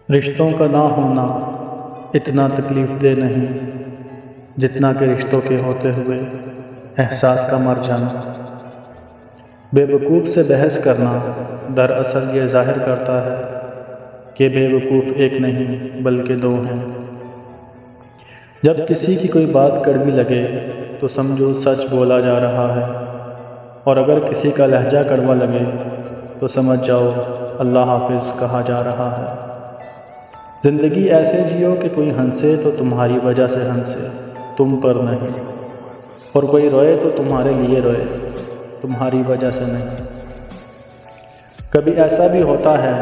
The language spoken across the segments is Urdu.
رشتوں کا نہ ہونا اتنا تکلیف دہ نہیں جتنا کہ رشتوں کے ہوتے ہوئے احساس کا مر جانا۔ بے وقوف سے بحث کرنا دراصل یہ ظاہر کرتا ہے کہ بے وقوف ایک نہیں بلکہ دو ہیں۔ جب کسی کی کوئی بات کڑوی لگے تو سمجھو سچ بولا جا رہا ہے، اور اگر کسی کا لہجہ کڑوا لگے تو سمجھ جاؤ اللہ حافظ کہا جا رہا ہے۔ زندگی ایسے جیو کہ کوئی ہنسے تو تمہاری وجہ سے ہنسے، تم پر نہیں، اور کوئی روئے تو تمہارے لیے روئے، تمہاری وجہ سے نہیں۔ کبھی ایسا بھی ہوتا ہے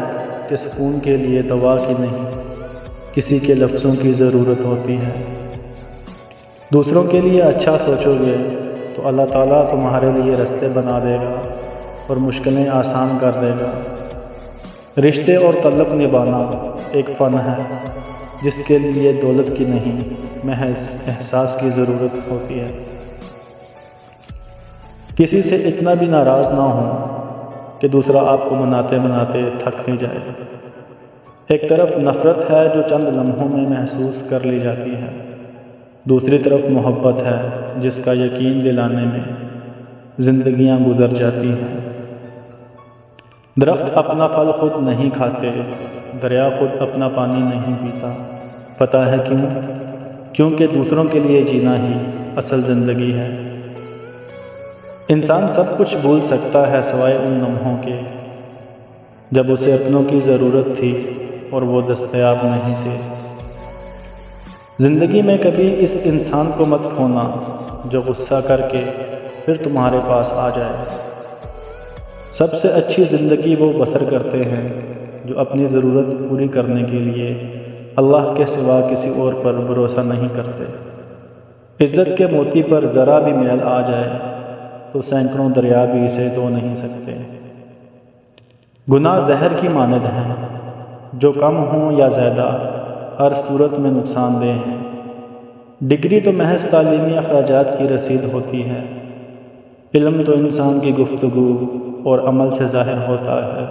کہ سکون کے لیے دوا کی نہیں، کسی کے لفظوں کی ضرورت ہوتی ہے۔ دوسروں کے لیے اچھا سوچو گے تو اللہ تعالیٰ تمہارے لیے رستے بنا دے گا اور مشکلیں آسان کر دے گا۔ رشتے اور تعلق نبھانا ایک فن ہے جس کے لیے دولت کی نہیں، محض احساس کی ضرورت ہوتی ہے۔ کسی سے اتنا بھی ناراض نہ ہو کہ دوسرا آپ کو مناتے مناتے تھک ہی جائے۔ ایک طرف نفرت ہے جو چند لمحوں میں محسوس کر لی جاتی ہے، دوسری طرف محبت ہے جس کا یقین دلانے میں زندگیاں گزر جاتی ہیں۔ درخت اپنا پھل خود نہیں کھاتے، دریا خود اپنا پانی نہیں پیتا۔ پتہ ہے کیوں؟ کیونکہ دوسروں کے لیے جینا ہی اصل زندگی ہے۔ انسان سب کچھ بھول سکتا ہے سوائے ان لمحوں کے جب اسے اپنوں کی ضرورت تھی اور وہ دستیاب نہیں تھے۔ زندگی میں کبھی اس انسان کو مت کھونا جو غصہ کر کے پھر تمہارے پاس آ جائے۔ سب سے اچھی زندگی وہ بسر کرتے ہیں جو اپنی ضرورت پوری کرنے کے لیے اللہ کے سوا کسی اور پر بھروسہ نہیں کرتے۔ عزت کے موتی پر ذرا بھی میل آ جائے تو سینکڑوں دریا بھی اسے دھو نہیں سکتے۔ گناہ زہر کی مانند ہیں، جو کم ہوں یا زیادہ ہر صورت میں نقصان دہ ہیں۔ ڈگری تو محض تعلیمی اخراجات کی رسید ہوتی ہے، علم تو انسان کی گفتگو اور عمل سے ظاہر ہوتا ہے۔